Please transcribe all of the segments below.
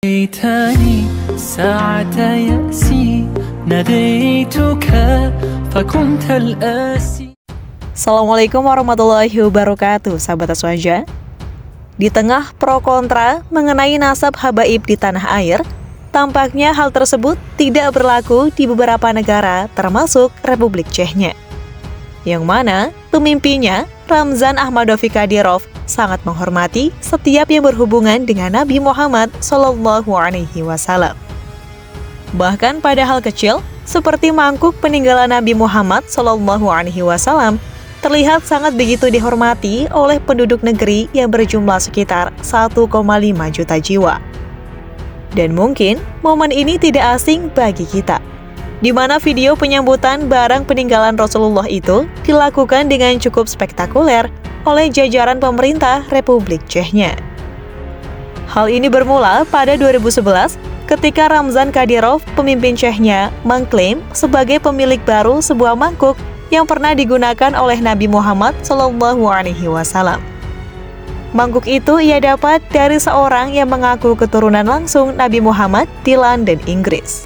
ليتني ساعة يأسي ناديتك فكنت الآسي. Assalamualaikum warahmatullahi wabarakatuh, sahabat Aswaja. Di tengah pro kontra mengenai nasab habaib di tanah air, tampaknya hal tersebut tidak berlaku di beberapa negara termasuk Republik Chechnya, yang mana pemimpinnya, Ramzan Ahmadovich Kadyrov, sangat menghormati setiap yang berhubungan dengan Nabi Muhammad SAW. Bahkan pada hal kecil, seperti mangkuk peninggalan Nabi Muhammad SAW, terlihat sangat begitu dihormati oleh penduduk negeri yang berjumlah sekitar 1,5 juta jiwa. Dan mungkin momen ini tidak asing bagi kita, di mana video penyambutan barang peninggalan Rasulullah itu dilakukan dengan cukup spektakuler oleh jajaran pemerintah Republik Chechnya. Hal ini bermula pada 2011 ketika Ramzan Kadyrov, pemimpin Chechnya, mengklaim sebagai pemilik baru sebuah mangkuk yang pernah digunakan oleh Nabi Muhammad SAW. Mangkuk itu ia dapat dari seorang yang mengaku keturunan langsung Nabi Muhammad di London, Inggris.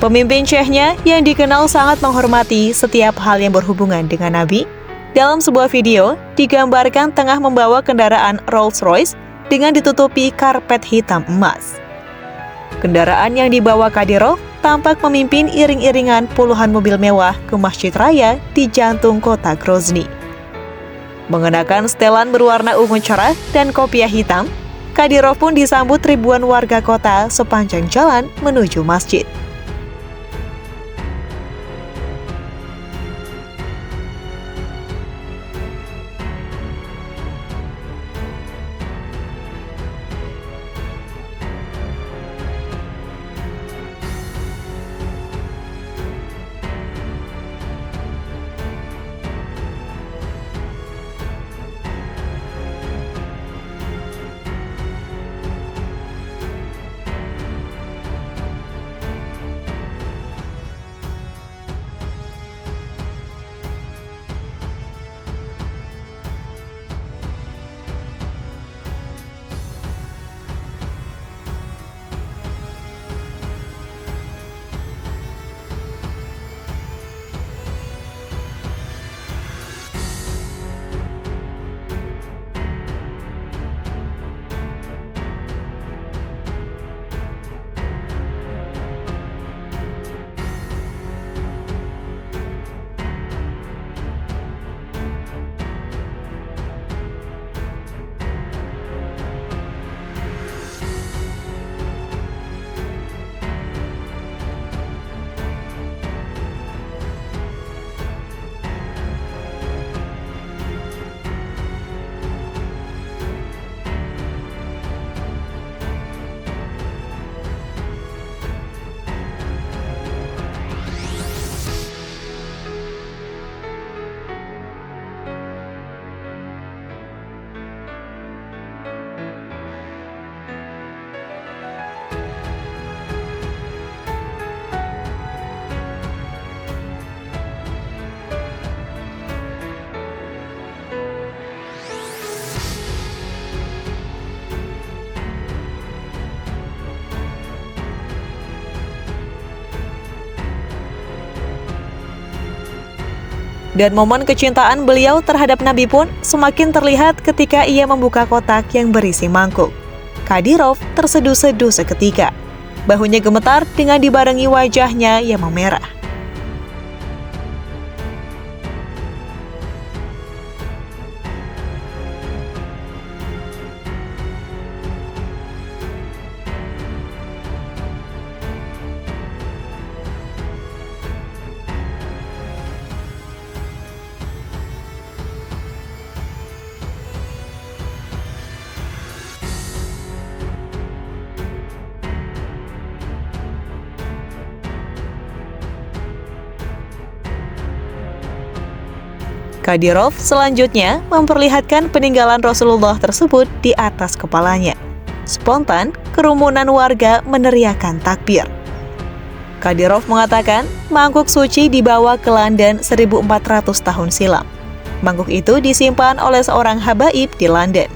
Pemimpin Chechnya yang dikenal sangat menghormati setiap hal yang berhubungan dengan Nabi, dalam sebuah video digambarkan tengah membawa kendaraan Rolls-Royce dengan ditutupi karpet hitam emas. Kendaraan yang dibawa Kadyrov tampak memimpin iring-iringan puluhan mobil mewah ke Masjid Raya di jantung kota Grozny. Mengenakan setelan berwarna ungu cerah dan kopiah hitam, Kadyrov pun disambut ribuan warga kota sepanjang jalan menuju masjid. Dan momen kecintaan beliau terhadap Nabi pun semakin terlihat ketika ia membuka kotak yang berisi mangkuk. Kadyrov terseduh-seduh seketika. Bahunya gemetar dengan dibarengi wajahnya yang memerah. Kadyrov selanjutnya memperlihatkan peninggalan Rasulullah tersebut di atas kepalanya. Spontan, kerumunan warga meneriakkan takbir. Kadyrov mengatakan mangkuk suci dibawa ke London 1400 tahun silam. Mangkuk itu disimpan oleh seorang habaib di London.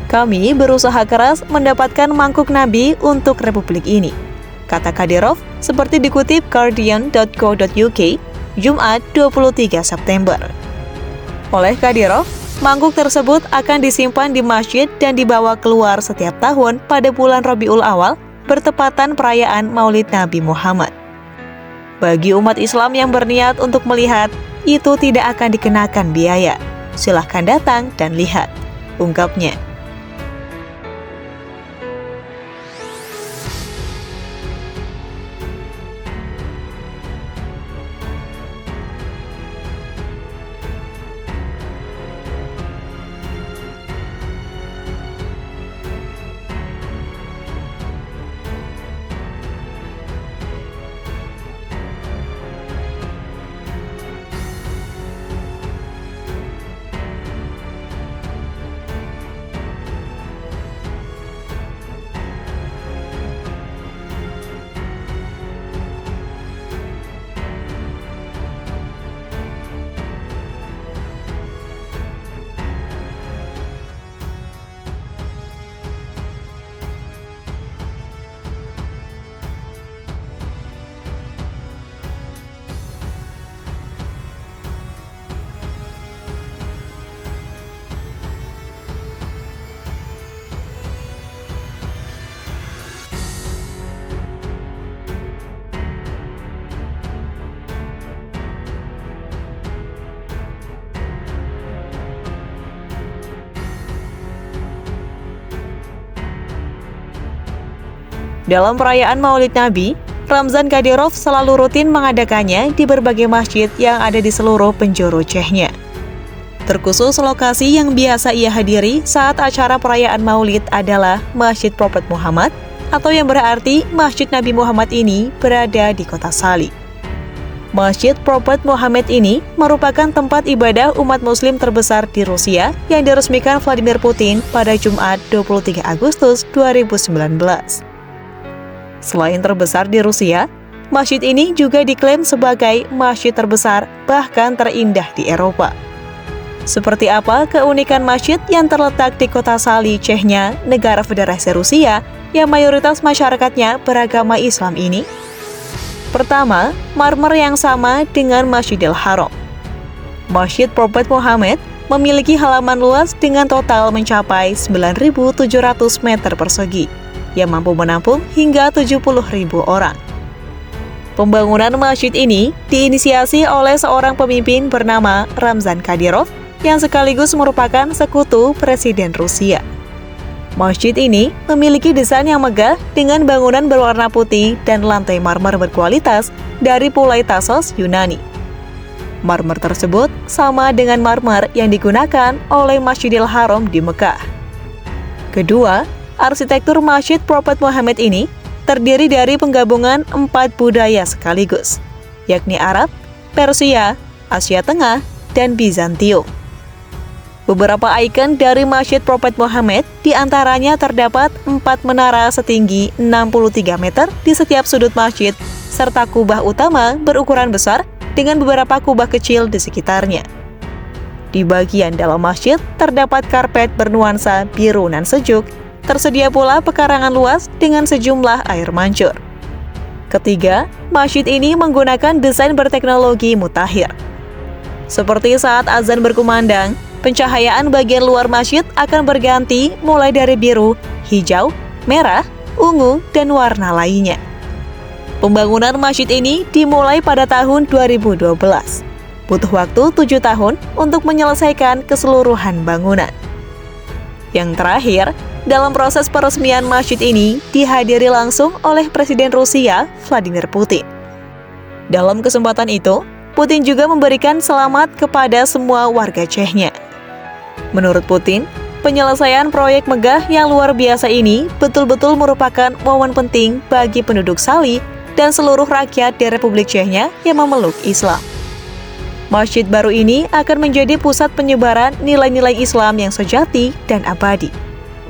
Kami berusaha keras mendapatkan mangkuk Nabi untuk Republik ini, kata Kadyrov seperti dikutip guardian.co.uk, Jumat 23 September. Oleh Kadyrov, mangkuk tersebut akan disimpan di masjid dan dibawa keluar setiap tahun pada bulan Rabiul Awal bertepatan perayaan Maulid Nabi Muhammad. Bagi umat Islam yang berniat untuk melihat, itu tidak akan dikenakan biaya. Silahkan datang dan lihat, ungkapnya. Dalam perayaan Maulid Nabi, Ramzan Kadyrov selalu rutin mengadakannya di berbagai masjid yang ada di seluruh penjuru Chechnya. Terkhusus lokasi yang biasa ia hadiri saat acara perayaan Maulid adalah Masjid Prophet Muhammad, atau yang berarti Masjid Nabi Muhammad ini berada di kota Sali. Masjid Prophet Muhammad ini merupakan tempat ibadah umat muslim terbesar di Rusia yang diresmikan Vladimir Putin pada Jumat 23 Agustus 2019. Selain terbesar di Rusia, masjid ini juga diklaim sebagai masjid terbesar bahkan terindah di Eropa. Seperti apa keunikan masjid yang terletak di kota Sali, Chechnya, negara Federasi Rusia, yang mayoritas masyarakatnya beragama Islam ini? Pertama, marmer yang sama dengan Masjidil Haram. Masjid Prophet Muhammad memiliki halaman luas dengan total mencapai 9.700 meter persegi, yang mampu menampung hingga 70.000 orang. Pembangunan masjid ini diinisiasi oleh seorang pemimpin bernama Ramzan Kadyrov yang sekaligus merupakan sekutu Presiden Rusia. Masjid ini memiliki desain yang megah dengan bangunan berwarna putih dan lantai marmer berkualitas dari Pulai Tassos, Yunani. Marmer tersebut sama dengan marmer yang digunakan oleh Masjidil Haram di Mekah. Kedua, arsitektur Masjid Prophet Muhammad ini terdiri dari penggabungan 4 budaya sekaligus, yakni Arab, Persia, Asia Tengah, dan Bizantium. Beberapa ikon dari Masjid Prophet Muhammad diantaranya terdapat 4 menara setinggi 63 meter di setiap sudut masjid, serta kubah utama berukuran besar dengan beberapa kubah kecil di sekitarnya. Di bagian dalam masjid terdapat karpet bernuansa biru nan sejuk. Tersedia pula pekarangan luas dengan sejumlah air mancur. Ketiga, masjid ini menggunakan desain berteknologi mutakhir. Seperti saat azan berkumandang, pencahayaan bagian luar masjid akan berganti mulai dari biru, hijau, merah, ungu, dan warna lainnya. Pembangunan masjid ini dimulai pada tahun 2012. Butuh waktu 7 tahun untuk menyelesaikan keseluruhan bangunan. Yang terakhir, dalam proses peresmian masjid ini dihadiri langsung oleh Presiden Rusia, Vladimir Putin. Dalam kesempatan itu, Putin juga memberikan selamat kepada semua warga Chechnya. Menurut Putin, penyelesaian proyek megah yang luar biasa ini betul-betul merupakan momen penting bagi penduduk Sali dan seluruh rakyat di Republik Chechnya yang memeluk Islam. Masjid baru ini akan menjadi pusat penyebaran nilai-nilai Islam yang sejati dan abadi,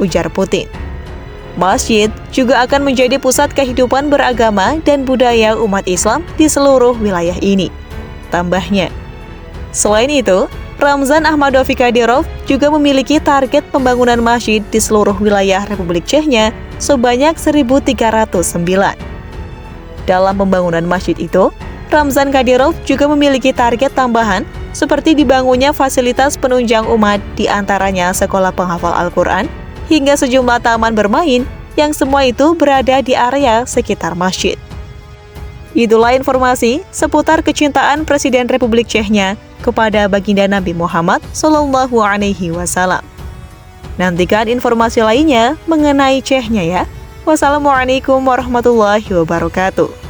ujar Putin. Masjid juga akan menjadi pusat kehidupan beragama dan budaya umat Islam di seluruh wilayah ini, tambahnya. Selain itu, Ramzan Ahmadovi Kadyrov juga memiliki target pembangunan masjid di seluruh wilayah Republik Chechnya sebanyak 1.309. Dalam pembangunan masjid itu, Ramzan Kadyrov juga memiliki target tambahan seperti dibangunnya fasilitas penunjang umat, di antaranya sekolah penghafal Al-Quran, hingga sejumlah taman bermain yang semua itu berada di area sekitar masjid. Itulah informasi seputar kecintaan Presiden Republik Chechnya kepada baginda Nabi Muhammad SAW. Nantikan informasi lainnya mengenai Chechnya ya. Wassalamualaikum warahmatullahi wabarakatuh.